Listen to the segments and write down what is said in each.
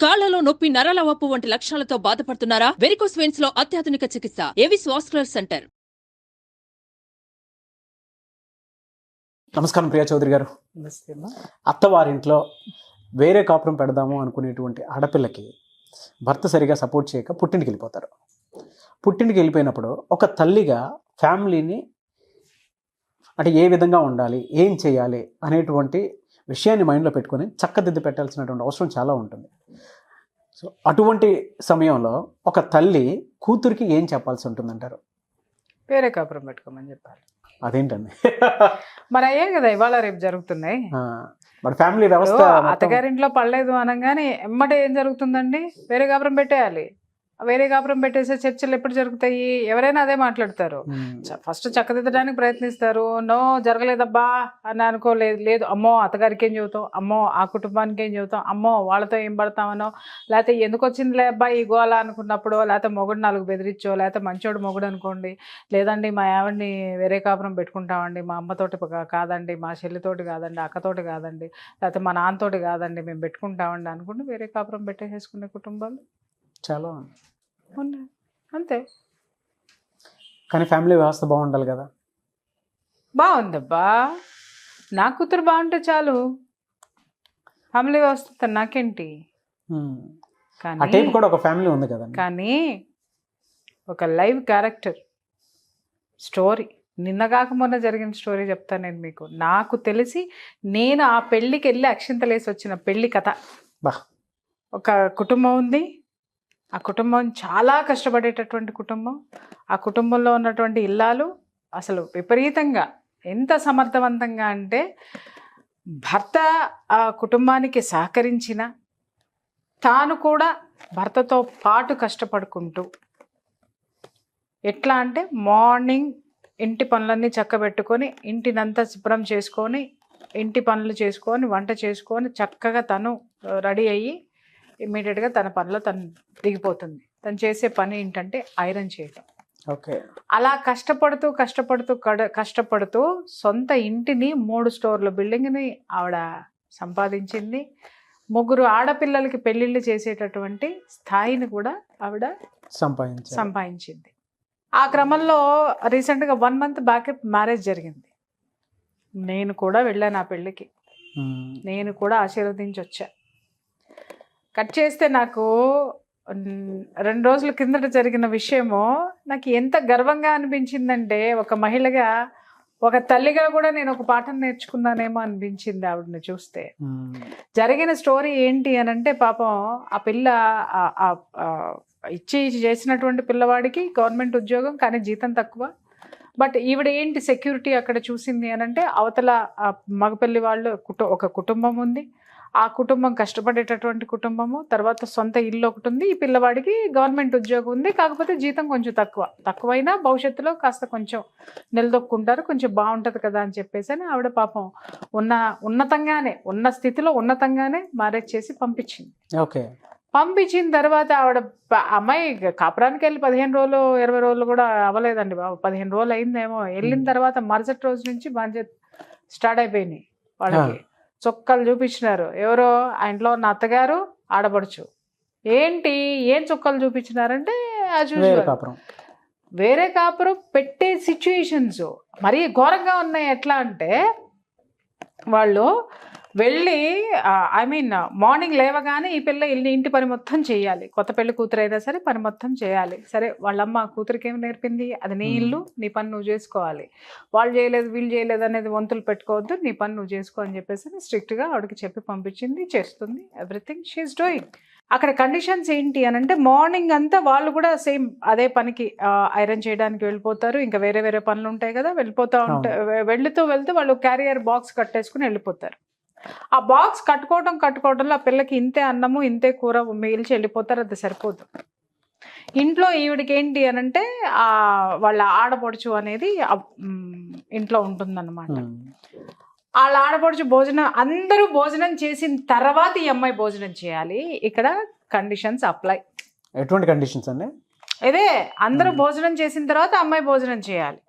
కాళ్లలో నొప్పి, నరాల వాపు వంటి లక్షణాలతో బాధపడుతున్నారా? వెరికోస్ వెయిన్స్ లో అత్యాధునిక చికిత్స ఏవిస్ వాస్కులర్ సెంటర్. నమస్కారం ప్రియా చౌదరి గారు. అత్తవారింట్లో వేరే కాపురం పెడదాము అనుకునేటువంటి ఆడపిల్లకి భర్త సరిగా సపోర్ట్ చేయక పుట్టింటికి వెళ్ళిపోతారు. పుట్టింటికి వెళ్ళిపోయినప్పుడు ఒక తల్లిగా ఫ్యామిలీని అంటే ఏ విధంగా ఉండాలి, ఏం చేయాలి అనేటువంటి విషయాన్ని మైండ్లో పెట్టుకొని చక్కదిద్ది పెట్టాల్సినటువంటి అవసరం చాలా ఉంటుంది. సో అటువంటి సమయంలో ఒక తల్లి కూతురికి ఏం చెప్పాల్సి ఉంటుందంటారు? వేరే కాపురం పెట్టుకోమని చెప్పాలి. అదేంటండి? మరి అయ్యే కదా ఇవాళ రేపు జరుగుతున్నాయి. మరి ఫ్యామిలీ వ్యవస్థ అత్తగారింట్లో పడలేదు అనగానే ఎమ్మటే ఏం జరుగుతుందండి? వేరే కాపురం పెట్టేయాలి. వేరే కాపురం పెట్టేసే చర్చలు ఎప్పుడు జరుగుతాయి? ఎవరైనా అదే మాట్లాడతారు. ఫస్ట్ చక్కదిద్దడానికి ప్రయత్నిస్తారు. నో జరగలేదబ్బా అని అనుకోలేదు. లేదు అమ్మో అత్తగారికి ఏం చెబుతాం, అమ్మో ఆ కుటుంబానికి ఏం చెబుతాం, అమ్మో వాళ్ళతో ఏం పడతామనో, లేకపోతే ఎందుకు వచ్చిందిలే అబ్బా ఈ గోల అనుకున్నప్పుడు, లేకపోతే మొగుడు 4 బెదిరించో, లేకపోతే మంచోడు మొగుడు అనుకోండి, లేదండి మా ఆవిడ్ని వేరే కాపురం పెట్టుకుంటామండి, మా అమ్మతోటి కాదండి, మా చెల్లితోటి కాదండి, అక్కతోటి కాదండి, లేకపోతే మా నాన్నతోటి కాదండి, మేము పెట్టుకుంటామండి అనుకుంటే వేరే కాపురం పెట్టేసేసుకునే కుటుంబాలు చాలా ఉన్నాయి. అంతే. కానీ ఫ్యామిలీ వ్యవస్థ బాగుండాలి కదా. బాగుందబ్బా, నా కూతురు బాగుంటే చాలు, ఫ్యామిలీ వ్యవస్థ నాకేంటి. ఆ టైప్ కూడా ఒక ఫ్యామిలీ ఉంది కదా. కానీ ఒక లైవ్ క్యారెక్టర్ స్టోరీ, నిన్నగాక మొన్న జరిగిన స్టోరీ చెప్తాను నేను మీకు. నాకు తెలిసి నేను ఆ పెళ్ళికి వెళ్ళి అక్షింతలేసి వచ్చిన పెళ్ళి కథ. ఒక కుటుంబం ఉంది, ఆ కుటుంబం చాలా కష్టపడేటటువంటి కుటుంబం. ఆ కుటుంబంలో ఉన్నటువంటి ఇల్లాలు అసలు విపరీతంగా ఎంత సమర్థవంతంగా అంటే, భర్త ఆ కుటుంబానికి సహకరించిన తాను కూడా భర్తతో పాటు కష్టపడుకుంటూ, ఎట్లా అంటే మార్నింగ్ ఇంటి పనులన్నీ చక్కబెట్టుకొని, ఇంటినంతా శుభ్రం చేసుకొని, ఇంటి పనులు చేసుకొని, వంట చేసుకొని చక్కగా తను రెడీ అయ్యి ఇమ్మీడియట్గా తన పనిలో తను దిగిపోతుంది. తను చేసే పని ఏంటంటే ఐరన్ చేయడం. ఓకే. అలా కష్టపడుతూ సొంత ఇంటిని 3 స్టోర్ల బిల్డింగ్ని ఆవిడ సంపాదించింది. 3 ఆడపిల్లలకి పెళ్ళిళ్ళు చేసేటటువంటి స్థాయిని కూడా ఆవిడ సంపాదించింది. ఆ క్రమంలో రీసెంట్గా 1 మంత్ బ్యాక్ మ్యారేజ్ జరిగింది. నేను కూడా వెళ్ళాను ఆ పెళ్ళికి, నేను కూడా ఆశీర్వదించి వచ్చా. కట్ చేస్తే నాకు 2 రోజుల కిందట జరిగిన విషయము నాకు ఎంత గర్వంగా అనిపించిందంటే, ఒక మహిళగా, ఒక తల్లిగా కూడా నేను ఒక పాఠం నేర్చుకున్నానేమో అనిపించింది ఆవిడని చూస్తే. జరిగిన స్టోరీ ఏంటి అని అంటే, పాపం ఆ పిల్ల ఇచ్చి చేసినటువంటి పిల్లవాడికి గవర్నమెంట్ ఉద్యోగం, కానీ జీతం తక్కువ. బట్ ఈవిడ ఏంటి సెక్యూరిటీ అక్కడ చూసింది అని అంటే, అవతల మగపల్లి వాళ్ళు ఒక కుటుంబం ఉంది, ఆ కుటుంబం కష్టపడేటటువంటి కుటుంబము, తర్వాత సొంత ఇల్లు ఒకటి ఉంది, ఈ పిల్లవాడికి గవర్నమెంట్ ఉద్యోగం ఉంది, కాకపోతే జీతం కొంచెం తక్కువైనా భవిష్యత్తులో కాస్త కొంచెం నిలదొక్కుంటారు, కొంచెం బాగుంటుంది కదా అని చెప్పేసి అని ఆవిడ పాపం ఉన్న స్థితిలో ఉన్నతంగానే మ్యారేజ్ చేసి పంపించింది. ఓకే. పంపించిన తర్వాత ఆవిడ అమ్మాయి కాపురానికి వెళ్ళి 15 రోజులు 20 రోజులు కూడా అవ్వలేదండి బాబు, 15 రోజులు అయిందేమో. వెళ్ళిన తర్వాత మరుసటి రోజు నుంచి బాధ్యత స్టార్ట్ అయిపోయినాయి వాళ్ళకి. చొక్కాలు చూపించినారు. ఎవరో ఆ ఇంట్లో ఉన్న అత్తగారు, ఆడపడుచు. ఏం చొక్కాలు చూపించినారంటే వేరే కాపురం పెట్టే సిచ్యుయేషన్స్ మరీ ఘోరంగా ఉన్నాయి. ఎట్లా అంటే, వాళ్ళు వెళ్ళి మార్నింగ్ లేవగానే ఈ పిల్ల ఇంటి పని మొత్తం చేయాలి. కొత్త పెళ్లి కూతురు అయినా సరే పని మొత్తం చేయాలి. సరే వాళ్ళమ్మ కూతురికి ఏమి నేర్పింది? అది నీ ఇల్లు, నీ పని నువ్వు చేసుకోవాలి, వాళ్ళు చేయలేదు వీళ్ళు చేయలేదు అనేది వంతులు పెట్టుకోవద్దు, నీ పని నువ్వు చేసుకో అని చెప్పేసి స్ట్రిక్ట్గా ఆవిడకి చెప్పి పంపించింది. చేస్తుంది, ఎవ్రీథింగ్ షీఈస్ డూయింగ్. అక్కడ కండిషన్స్ ఏంటి అని అంటే, మార్నింగ్ అంతా వాళ్ళు కూడా సేమ్ అదే పనికి ఐరన్ చేయడానికి వెళ్ళిపోతారు. ఇంకా వేరే వేరే పనులు ఉంటాయి కదా, వెళ్తూ వాళ్ళు క్యారియర్ బాక్స్ కట్టేసుకుని వెళ్ళిపోతారు. ఆ బాక్స్ కట్టుకోవడంలో ఆ పిల్లకి ఇంతే అన్నము ఇంతే కూర మిగిల్చి వెళ్ళిపోతారు. అది సరిపోదు. ఇంట్లో ఈవిడికి ఏంటి అని అంటే, వాళ్ళ ఆడపడుచు అనేది ఇంట్లో ఉంటుందన్నమాట. వాళ్ళ ఆడపడుచు అందరూ భోజనం చేసిన తర్వాత ఈ అమ్మాయి భోజనం చేయాలి. ఇక్కడ కండిషన్స్ అప్లై. ఎటువంటి కండిషన్స్ అండి? ఇదే, అందరూ భోజనం చేసిన తర్వాత అమ్మాయి భోజనం చేయాలి.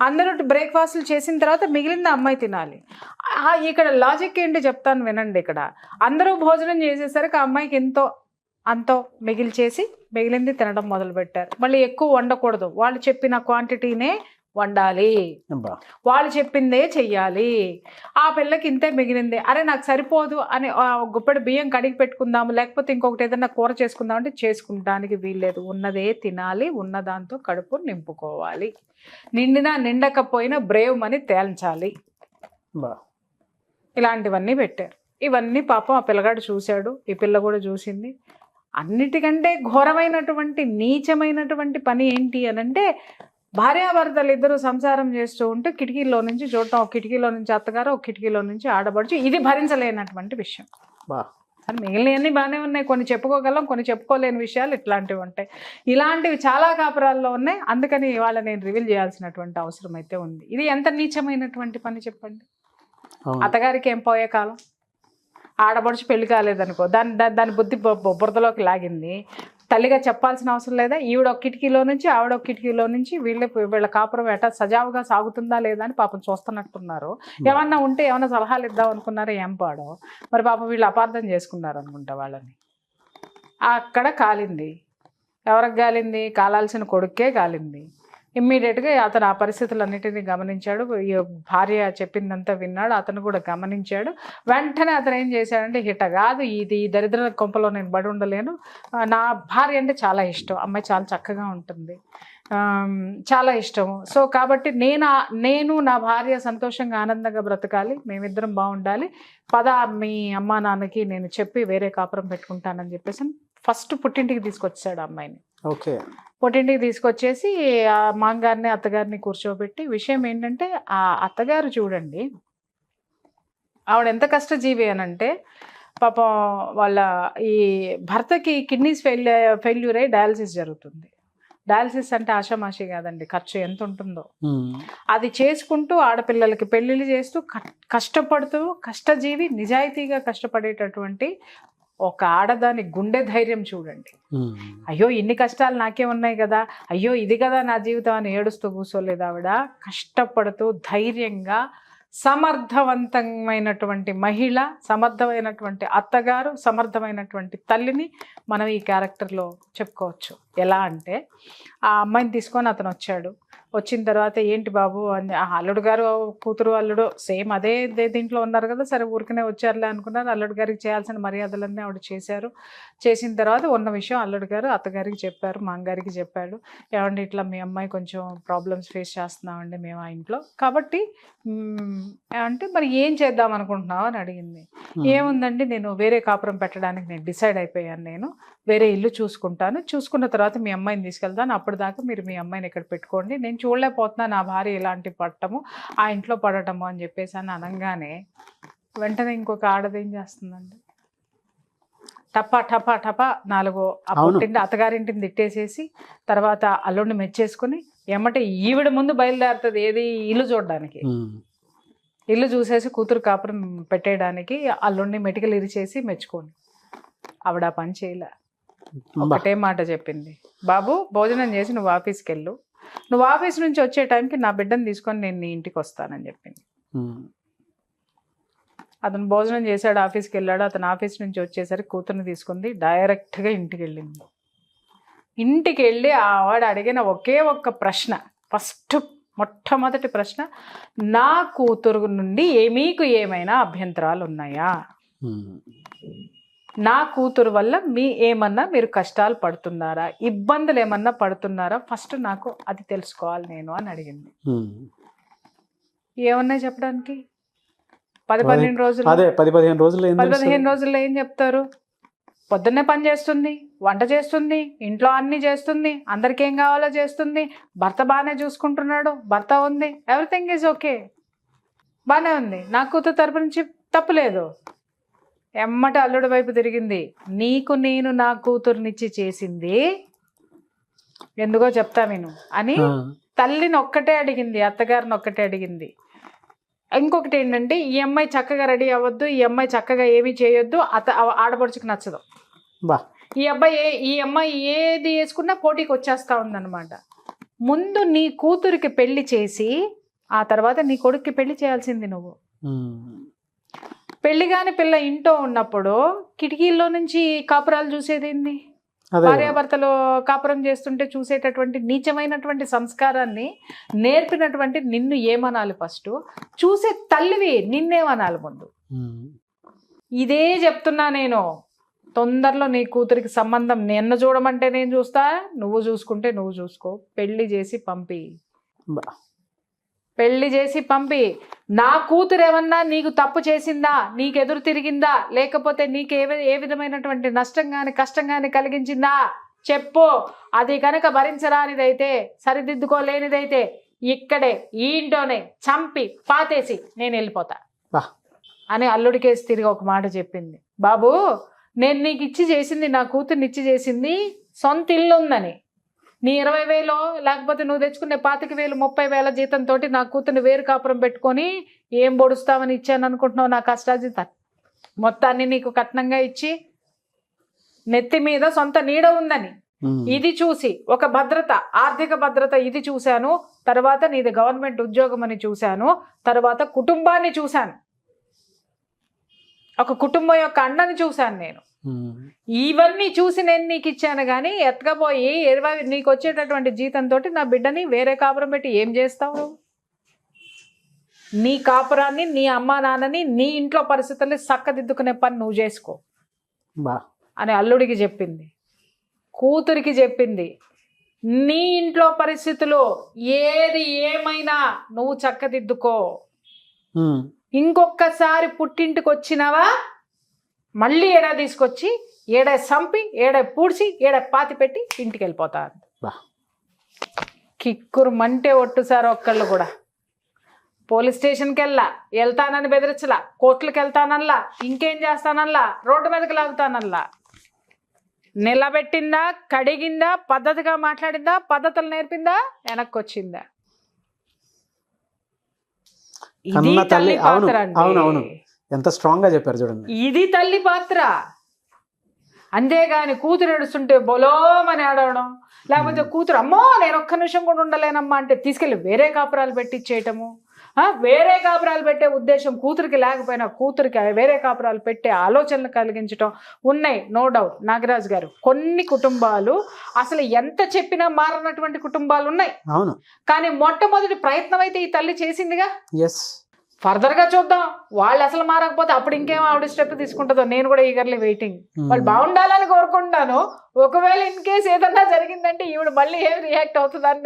అందరూ బ్రేక్ఫాస్ట్లు చేసిన తర్వాత మిగిలింది అమ్మాయి తినాలి. ఇక్కడ లాజిక్ ఏంటి చెప్తాను వినండి. ఇక్కడ అందరూ భోజనం చేసేసరికి ఆ అమ్మాయికి అంతో మిగిల్చేసి మిగిలింది తినడం మొదలుపెట్టారు. మళ్ళీ ఎక్కువ వండకూడదు, వాళ్ళు చెప్పిన క్వాంటిటీనే వండాలి, వాళ్ళు చెప్పిందే చెయ్యాలి. ఆ పిల్లకి ఇంతే మిగిలింది, అరే నాకు సరిపోదు అని గుప్పెడు బియ్యం కడిగి పెట్టుకుందాము, లేకపోతే ఇంకొకటి ఏదైనా కూర చేసుకుందాం అంటే చేసుకుంటానికి వీల్లేదు. ఉన్నదే తినాలి, ఉన్నదాంతో కడుపు నింపుకోవాలి, నిండినా నిండకపోయినా బ్రేవ్ మని తేల్చాలి. ఇలాంటివన్నీ పెట్టారు. ఇవన్నీ పాపం ఆ పిల్లగాడు చూశాడు, ఈ పిల్ల కూడా చూసింది. అన్నిటికంటే ఘోరమైనటువంటి నీచమైనటువంటి పని ఏంటి అనంటే, భార్యాభర్తలు ఇద్దరు సంసారం చేస్తూ ఉంటే కిటికీలో నుంచి చూడటం, ఒక కిటికీలో నుంచి అత్తగారు, ఒక కిటికీలో నుంచి ఆడబడుచు. ఇది భరించలేనటువంటి విషయం. అని మిగిలినవన్నీ బాగానే ఉన్నాయి, కొన్ని చెప్పుకోగలం, కొన్ని చెప్పుకోలేని విషయాలు ఇట్లాంటివి ఉంటాయి. ఇలాంటివి చాలా కాపురాల్లో ఉన్నాయి. అందుకని ఇవాళ నేను రివీల్ చేయాల్సినటువంటి అవసరం అయితే ఉంది. ఇది ఎంత నీచమైనటువంటి పని చెప్పండి. అత్తగారికి ఏం పోయే కాలం, ఆడబడుచు పెళ్లి కాలేదనుకో, దాని బుద్ధి బురదలోకి లాగింది. తల్లిగా చెప్పాల్సిన అవసరం లేదా? ఈవిడ ఒక కిటికీలో నుంచి ఆవిడ ఒక కిటికీలో నుంచి వీళ్ళ కాపురం ఎట సజావుగా సాగుతుందా లేదా అని పాపం చూస్తున్నట్టున్నారు. ఏమన్నా ఉంటే ఏమన్నా సలహాలు ఇద్దాం అనుకున్నారో ఏం పాడో మరి పాపం వీళ్ళు అపార్థం చేసుకున్నారు అనుకుంటా వాళ్ళని. అక్కడ కాలింది. ఎవరికి కాలింది? కాలాల్సిన కొడుక్కే కాలింది. ఇమ్మీడియట్గా అతను ఆ పరిస్థితులన్నిటినీ గమనించాడు. భార్య చెప్పిందంతా విన్నాడు, అతను కూడా గమనించాడు. వెంటనే అతను ఏం చేశాడంటే, హిట కాదు ఇది, ఈ దరిద్ర కొంపలో నేను బడి ఉండలేను, నా భార్య అంటే చాలా ఇష్టం, అమ్మాయి చాలా చక్కగా ఉంటుంది, చాలా ఇష్టము. సో కాబట్టి నేను నా భార్య సంతోషంగా ఆనందంగా బ్రతకాలి, మేమిద్దరం బాగుండాలి, పద మీ అమ్మా నాన్నకి నేను చెప్పి వేరే కాపురం పెట్టుకుంటానని చెప్పేసి ఫస్ట్ పుట్టింటికి తీసుకొచ్చాడు అమ్మాయిని. ఓకే. పుట్టింటికి తీసుకొచ్చేసి ఆ మామగారిని అత్తగారిని కూర్చోబెట్టి, విషయం ఏంటంటే ఆ అత్తగారు చూడండి, ఆవిడ ఎంత కష్టజీవి అనంటే, పాపం వాళ్ళ ఈ భర్తకి కిడ్నీస్ ఫెయిల్యూర్ అయ్యి డయాలసిస్ జరుగుతుంది. డయాలసిస్ అంటే ఆషామాషి కాదండి, ఖర్చు ఎంత ఉంటుందో. అది చేసుకుంటూ ఆడపిల్లలకి పెళ్ళిళ్ళు చేస్తూ కష్టపడుతూ, కష్టజీవి, నిజాయితీగా కష్టపడేటటువంటి ఒక ఆడదాని గుండె ధైర్యం చూడండి. అయ్యో ఇన్ని కష్టాలు నాకే ఉన్నాయి కదా, అయ్యో ఇది కదా నా జీవితం అని ఏడుస్తూ కూర్చోలేదు ఆవిడ. కష్టపడుతూ ధైర్యంగా సమర్థవంతమైనటువంటి మహిళ, సమర్థమైనటువంటి అత్తగారు, సమర్థమైనటువంటి తల్లిని మనం ఈ క్యారెక్టర్లో చెప్పుకోవచ్చు. ఎలా అంటే, ఆ అమ్మాయిని తీసుకొని అతను వచ్చాడు. వచ్చిన తర్వాత ఏంటి బాబు అని, అల్లుడు గారు కూతురు అల్లుడు సేమ్ అదే దీంట్లో ఉన్నారు కదా, సరే ఊరికనే వచ్చారులే అనుకున్నారు. అల్లుడు గారికి చేయాల్సిన మర్యాదలన్నీ ఆవిడ చేశారు. చేసిన తర్వాత ఉన్న విషయం అల్లుడు గారు అత్తగారికి చెప్పారు, మామగారికి చెప్పాడు. ఏమండి ఇట్లా మీ అమ్మాయి కొంచెం ప్రాబ్లమ్స్ ఫేస్ చేస్తున్నామండి మేము ఆ ఇంట్లో, కాబట్టి అంటే మరి ఏం చేద్దాం అనుకుంటున్నావు అని అడిగింది. ఏముందండి, నేను వేరే కాపురం పెట్టడానికి నేను డిసైడ్ అయిపోయాను, నేను వేరే ఇల్లు చూసుకుంటాను, చూసుకున్న తర్వాత మీ అమ్మాయిని తీసుకెళ్తాను, అప్పుడు దాకా మీరు మీ అమ్మాయిని ఇక్కడ పెట్టుకోండి, నేను చూడలేకపోతున్నా నా భార్య ఇలాంటి పడటము, ఆ ఇంట్లో పడటము అని చెప్పేసి అని అనగానే వెంటనే ఇంకొక ఆడది ఏం చేస్తుందండి, టపా టపా టపా 4 ఆ పుట్టింటి అత్తగారింటిని తిట్టేసేసి తర్వాత అల్లుడిని మెచ్చేసుకుని ఏమంటే ఈవిడ ముందు బయలుదేరుతుంది, ఏది ఇల్లు చూడడానికి. ఇల్లు చూసేసి కూతురు కాపురం పెట్టేయడానికి అల్లుడిని మెటికలు ఇరిచేసి మెచ్చుకోండి. ఆవిడ ఆ పని చేయలే. ఒకటే మాట చెప్పింది, బాబు భోజనం చేసి నువ్వు ఆఫీస్కి వెళ్ళు, నువ్వు ఆఫీస్ నుంచి వచ్చే టైంకి నా బిడ్డను తీసుకొని నేను నీ ఇంటికి వస్తానని చెప్పింది. అతను భోజనం చేశాడు, ఆఫీస్కి వెళ్ళాడు. అతను ఆఫీస్ నుంచి వచ్చేసరికి కూతుర్ని తీసుకుంది, డైరెక్ట్గా ఇంటికి వెళ్ళింది. ఇంటికి వెళ్ళి ఆవిడ అడిగిన ఒకే ఒక్క ప్రశ్న, మొట్టమొదటి ప్రశ్న, నా కూతురు నుండి మీకు ఏమైనా అభ్యంతరాలు ఉన్నాయా, నా కూతురు వల్ల ఏమన్నా మీరు కష్టాలు పడుతున్నారా, ఇబ్బందులు ఏమన్నా పడుతున్నారా, ఫస్ట్ నాకు అది తెలుసుకోవాలి నేను అని అడిగింది. ఏమన్నా చెప్పడానికి 10-15 రోజులు 10-15 రోజుల్లో ఏం చెప్తారు? పొద్దున్నే పని చేస్తుంది, వంట చేస్తుంది, ఇంట్లో అన్నీ చేస్తుంది, అందరికి ఏం కావాలో చేస్తుంది, భర్త బాగానే చూసుకుంటున్నాడు, భర్త ఉంది, ఎవ్రీథింగ్ ఈజ్ ఓకే, బాగానే ఉంది, నా కూతురు తరపు నుంచి తప్పులేదు. ఎమ్మట అల్లుడి వైపు తిరిగింది, నీకు నేను నా కూతురునిచ్చి చేసింది ఎందుకో చెప్తా నేను అని తల్లిని ఒక్కటే అడిగింది, అత్తగారిని ఒక్కటే అడిగింది. ఇంకొకటి ఏంటంటే, ఈ అమ్మాయి చక్కగా రెడీ అవ్వద్దు, ఈ అమ్మాయి చక్కగా ఏమీ చేయొద్దు, ఆడపడుచుకు నచ్చదు. ఈ అమ్మాయి ఏది వేసుకున్నా పోటీకి వచ్చేస్తా ఉందన్నమాట. ముందు నీ కూతురికి పెళ్లి చేసి ఆ తర్వాత నీ కొడుక్కి పెళ్లి చేయాల్సింది నువ్వు. పెళ్లి కాని పిల్ల ఇంట్లో ఉన్నప్పుడు కిటికీల్లో నుంచి కాపురాలు చూసేదేంది? భార్యాభర్తలు కాపురం చేస్తుంటే చూసేటటువంటి నీచమైనటువంటి సంస్కారాన్ని నేర్పినటువంటి నిన్ను ఏమనాలి? ఫస్ట్ చూసే తల్లివి నిన్నేమనాలి ముందు? ఇదే చెప్తున్నా నేను. తొందరలో నీ కూతురికి సంబంధం నిన్ను చూడమంటే నేను చూస్తా, నువ్వు చూసుకుంటే నువ్వు చూసుకో. పెళ్లి చేసి పంపి, పెళ్లి చేసి పంపి. నా కూతురు ఏమన్నా నీకు తప్పు చేసిందా, నీకు ఎదురు తిరిగిందా, లేకపోతే నీకు ఏ విధమైనటువంటి నష్టం కానీ కష్టం కానీ కలిగించిందా చెప్పు. అది కనుక భరించరానిదైతే, సరిదిద్దుకోలేనిదైతే ఇక్కడే ఈ ఇంట్లోనే చంపి పాతేసి నేను వెళ్ళిపోతా అని అల్లుడికేసి తిరిగి ఒక మాట చెప్పింది. బాబు, నేను నీకు ఇచ్చి చేసింది, నా కూతుర్ని ఇచ్చి చేసింది సొంత ఇల్లు ఉందని. నీ 20,000 లేకపోతే నువ్వు తెచ్చుకునే 25,000 30,000 జీతంతో నా కూతుర్ని వేరు కాపురం పెట్టుకొని ఏం పొడుస్తామని ఇచ్చాను అనుకుంటున్నావు? నా కష్టాజీతం మొత్తాన్ని నీకు కట్నంగా ఇచ్చి నెత్తి మీద సొంత నీడ ఉందని ఇది చూసి, ఒక భద్రత, ఆర్థిక భద్రత ఇది చూశాను. తర్వాత నీది గవర్నమెంట్ ఉద్యోగం అని చూశాను. తర్వాత కుటుంబాన్ని చూశాను, ఒక కుటుంబం యొక్క అండని చూశాను నేను. ఇవన్నీ చూసి నేను నీకు ఇచ్చాను కానీ ఎత్తకపోయి 20 నీకు వచ్చేటటువంటి జీతంతో నా బిడ్డని వేరే కాపురం పెట్టి ఏం చేస్తావు? నీ కాపురాన్ని, నీ అమ్మా నాన్నని, నీ ఇంట్లో పరిస్థితుల్ని చక్కదిద్దుకునే పని నువ్వు చేసుకో అని అల్లుడికి చెప్పింది. కూతురికి చెప్పింది, నీ ఇంట్లో పరిస్థితులు ఏది ఏమైనా నువ్వు చక్కదిద్దుకో. ఇంకొకసారి పుట్టింటికి వచ్చినావా మళ్ళీ ఏడా తీసుకొచ్చి ఏడా సంపి ఏడా పూడ్చి ఏడా పాతి పెట్టి ఇంటికి వెళ్ళిపోతా. కిక్కురు మంటే ఒట్టు సార్. ఒక్కళ్ళు కూడా పోలీస్ స్టేషన్కి వెళ్తానని బెదిరించలా, కోర్టులకు వెళ్తానల్లా, ఇంకేం చేస్తానల్లా, రోడ్డు మీదకి లాగుతానల్లా. నిలబెట్టిందా, కడిగిందా, పద్ధతిగా మాట్లాడిందా, పద్ధతులు నేర్పిందా, వెనక్కి వచ్చిందా? ఇది తల్లి పాత్ర అండి. ఎంత స్ట్రాంగ్ గా చెప్పారు చూడండి. ఇది తల్లి పాత్ర. అంతేగాని కూతురు ఏడుస్తుంటే బొలోమని ఆడవడం, లేకపోతే కూతురు అమ్మో నేను ఒక్క నిమిషం కూడా ఉండలేనమ్మా అంటే తీసుకెళ్ళి వేరే కాపురాలు పెట్టించేయటము. వేరే కాపురాలు పెట్టే ఉద్దేశం కూతురికి లేకపోయినా కూతురికి వేరే కాపురాలు పెట్టే ఆలోచనలు కలిగించడం ఉన్నాయి. నో డౌట్ నాగరాజు గారు, కొన్ని కుటుంబాలు అసలు ఎంత చెప్పినా మారనటువంటి కుటుంబాలు ఉన్నాయి. అవును, కానీ మొట్టమొదటి ప్రయత్నం అయితే ఈ తల్లి చేసిందిగా. ఫర్దర్ గా చూద్దాం, వాళ్ళు అసలు మారకపోతే అప్పుడు ఇంకేం ఆవిడ స్టెప్ తీసుకుంటుందో. నేను కూడా ఈగర్లీ వెయిటింగ్. వాళ్ళు బాగుండాలని కోరుకుంటాను. ఒకవేళ ఇన్ కేసు ఏదన్నా జరిగిందంటే ఈవిడ మళ్ళీ ఏం రియాక్ట్ అవుతుందని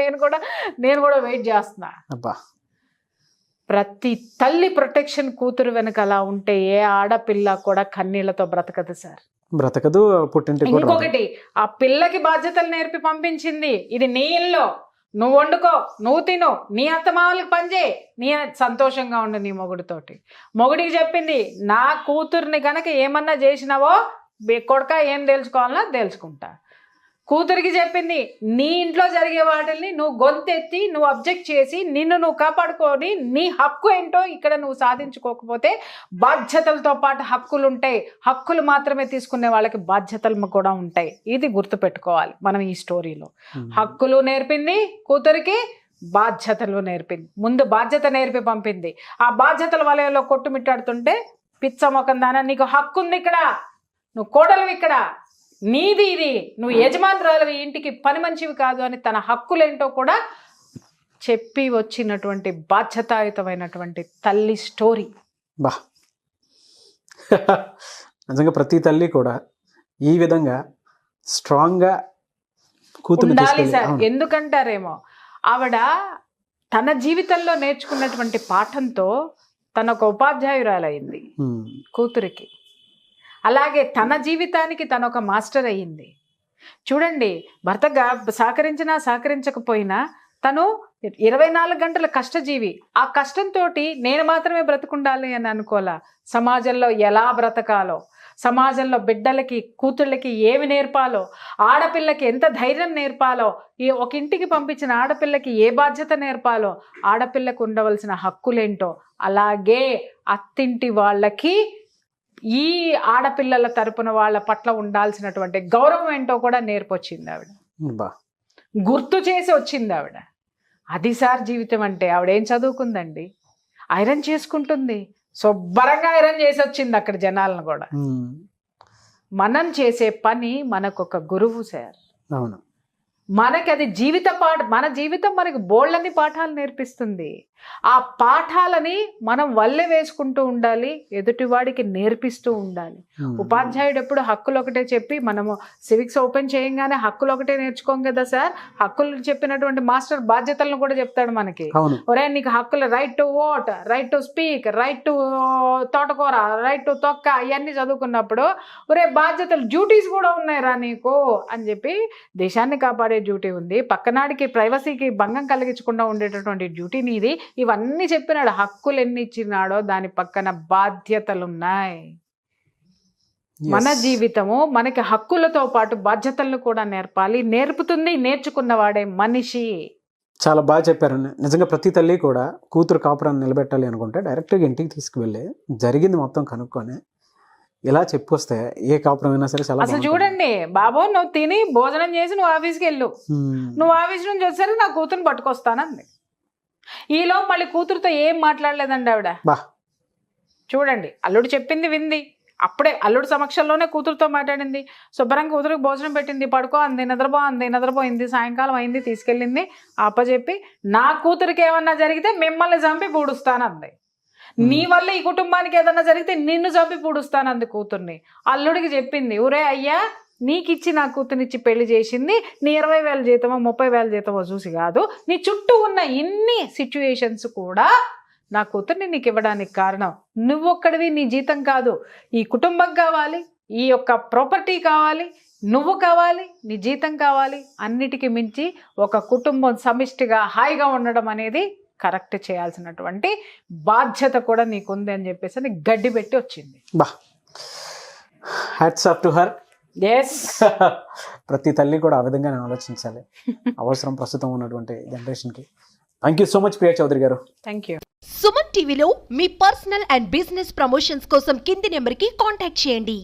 నేను కూడా వెయిట్ చేస్తున్నా. ప్రతి తల్లి ప్రొటెక్షన్ కూతురు వెనక అలా ఉంటే ఏ ఆడపిల్ల కూడా కన్నీళ్లతో బ్రతకదు సార్, బ్రతకదు. పుట్టింటి ఇంకొకటి, ఆ పిల్లకి బాధ్యతలు నేర్పి పంపించింది. ఇది నీ ఇల్లు, నువ్వు వండుకో, నువ్వు తిను, నీ అత్తమామలకు పనిచేయి, నీ సంతోషంగా ఉండు నీ మొగుడితోటి. మొగుడికి చెప్పింది, నా కూతుర్ని గనక ఏమన్నా చేసినావో కొడుక ఏం తెలుసుకోవాలన్నా తెలుసుకుంటా. కూతురికి చెప్పింది, నీ ఇంట్లో జరిగే వాటిని నువ్వు గొంతెత్తి నువ్వు అబ్జెక్ట్ చేసి నిన్ను నువ్వు కాపాడుకొని నీ హక్కు ఏంటో ఇక్కడ నువ్వు సాధించుకోకపోతే బాధ్యతలతో పాటు హక్కులు ఉంటాయి. హక్కులు మాత్రమే తీసుకునే వాళ్ళకి బాధ్యతలు కూడా ఉంటాయి. ఇది గుర్తుపెట్టుకోవాలి మనం ఈ స్టోరీలో. హక్కులు నేర్పింది కూతురికి, బాధ్యతలు నేర్పింది. ముందు బాధ్యత నేర్పి పంపింది. ఆ బాధ్యతల వలయంలో కొట్టుమిట్టాడుతుంటే పిచ్చ మొఖం దానా, నీకు హక్కు ఉంది ఇక్కడ, నువ్వు కోడలు ఇక్కడ, నీది ఇది, నువ్వు యజమానురాలివి, ఇంటికి పని మంచివి కాదు అని తన హక్కులేంటో కూడా చెప్పి వచ్చినటువంటి బాధ్యతాయుతమైనటువంటి తల్లి స్టోరీ. నిజంగా ప్రతి తల్లి కూడా ఈ విధంగా స్ట్రాంగ్గా ఉండాలి సార్. ఎందుకంటారేమో ఆవిడ తన జీవితంలో నేర్చుకున్నటువంటి పాఠంతో తన ఒక ఉపాధ్యాయురాలయ్యింది కూతురికి. అలాగే తన జీవితానికి తను ఒక మాస్టర్ అయ్యింది. చూడండి, భర్తగా సహకరించినా సహకరించకపోయినా తను 24 గంటల కష్టజీవి. ఆ కష్టంతో నేను మాత్రమే బ్రతుకుండాలి అని అనుకోలా. సమాజంలో ఎలా బ్రతకాలో, సమాజంలో బిడ్డలకి కూతుళ్ళకి ఏమి నేర్పాలో, ఆడపిల్లకి ఎంత ధైర్యం నేర్పాలో, ఒక ఇంటికి పంపించిన ఆడపిల్లకి ఏ బాధ్యత నేర్పాలో, ఆడపిల్లకు ఉండవలసిన హక్కులేంటో, అలాగే అత్తింటి వాళ్ళకి ఈ ఆడపిల్లల తరపున వాళ్ళ పట్ల ఉండాల్సినటువంటి గౌరవం ఏంటో కూడా నేర్పొచ్చింది ఆవిడ. గుర్తు చేసి వచ్చింది ఆవిడ. అది సార్ జీవితం అంటే. ఆవిడ ఏం చదువుకుందండి, ఐరన్ చేసుకుంటుంది, శుభ్రంగా ఐరన్ చేసి వచ్చింది అక్కడ జనాలను కూడా. మనం చేసే పని మనకు ఒక గురువు సార్. అవును. మనకి అది మన జీవితం మనకి బోళ్ళని పాఠాలు నేర్పిస్తుంది. ఆ పాఠాలని మనం వల్లె వేసుకుంటూ ఉండాలి, ఎదుటివాడికి నేర్పిస్తూ ఉండాలి. ఉపాధ్యాయుడు ఎప్పుడు హక్కులు ఒకటే చెప్పి, మనము సివిక్స్ ఓపెన్ చేయంగానే హక్కులు ఒకటే నేర్చుకోం కదా సార్. హక్కులు చెప్పినటువంటి మాస్టర్ బాధ్యతలను కూడా చెప్తాడు మనకి. ఒరే నీకు హక్కులు, right to vote, right to speak, right to తోటకూర, రైట్ టు తొక్క, ఇవన్నీ చదువుకున్నప్పుడు ఒరే బాధ్యతలు, డ్యూటీస్ కూడా ఉన్నాయిరా నీకు అని చెప్పి, దేశాన్ని కాపాడే డ్యూటీ ఉంది, పక్కనాడికి ప్రైవసీకి భంగం కలిగించకుండా ఉండేటటువంటి డ్యూటీ నీది, ఇవన్నీ చెప్పినాడు. హక్కులు ఎన్ని ఇచ్చినాడో దాని పక్కన బాధ్యతలున్నాయి. మన జీవితము మనకి హక్కులతో పాటు బాధ్యతలను కూడా నేర్పాలి. నేర్పుతుంది నేర్చుకున్నవాడే మనిషి. చాలా బాగా చెప్పారు. నిజంగా ప్రతి తల్లి కూడా కూతురు కాపురాన్ని నిలబెట్టాలి అనుకుంటే డైరెక్ట్గా ఇంటికి తీసుకువెళ్ళి జరిగింది మొత్తం కనుక్కొని ఇలా చెప్పొస్తే ఏ కాపురం అయినా సరే చాలా. అసలు చూడండి బాబు, నువ్వు తిని భోజనం చేసి నువ్వు ఆఫీస్కి వెళ్ళు, నువ్వు ఆఫీస్ నుంచి వచ్చేసరికి నా కూతురుని పట్టుకొస్తానంది. ఈలో మళ్ళీ కూతురుతో ఏం మాట్లాడలేదండి ఆవిడ. చూడండి, అల్లుడు చెప్పింది వింది, అప్పుడే అల్లుడు సమక్షంలోనే కూతురుతో మాట్లాడింది, శుభ్రంగా కూతురికి భోజనం పెట్టింది, పడుకో అంది, నిద్రపోయింది, సాయంకాలం అయింది, తీసుకెళ్ళింది, అప్పచెప్పి నా కూతురికి ఏమన్నా జరిగితే మిమ్మల్ని చంపి పూడుస్తానంది, నీ వల్ల ఈ కుటుంబానికి ఏదన్నా జరిగితే నిన్ను చంపి పూడుస్తానంది కూతుర్ని. అల్లుడికి చెప్పింది, ఊరే అయ్యా నీకు ఇచ్చి నా కూతురునిచ్చి పెళ్లి చేసింది నీ 20,000 జీతమో 30,000 జీతమో చూసి కాదు, నీ చుట్టూ ఉన్న ఇన్ని సిచ్యువేషన్స్ కూడా నా కూతుర్ని నీకు ఇవ్వడానికి కారణం నువ్వు ఒక్కడివి, నీ జీతం కాదు, ఈ కుటుంబం కావాలి, ఈ యొక్క ప్రాపర్టీ కావాలి, నువ్వు కావాలి, నీ జీతం కావాలి, అన్నిటికీ మించి ఒక కుటుంబం సమిష్టిగా హాయిగా ఉండడం అనేది కరెక్ట్ చేయాల్సినటువంటి బాధ్యత కూడా నీకుంది అని చెప్పేసి గడ్డి పెట్టి వచ్చింది. Hats off to her. yes ప్రతి తల్లి కూడా ఆ విధంగానే ఆలోచించాలి. అవసరం ప్రస్తుతం ఉన్నటువంటి జనరేషన్కి. Thank you so much Priya Chaudhary గారు. Thank you. సుమన్ టీవీలో మీ పర్సనల్ అండ్ బిజినెస్ ప్రమోషన్స్ కోసం కింది నెంబర్కి కాంటాక్ట్ చేయండి.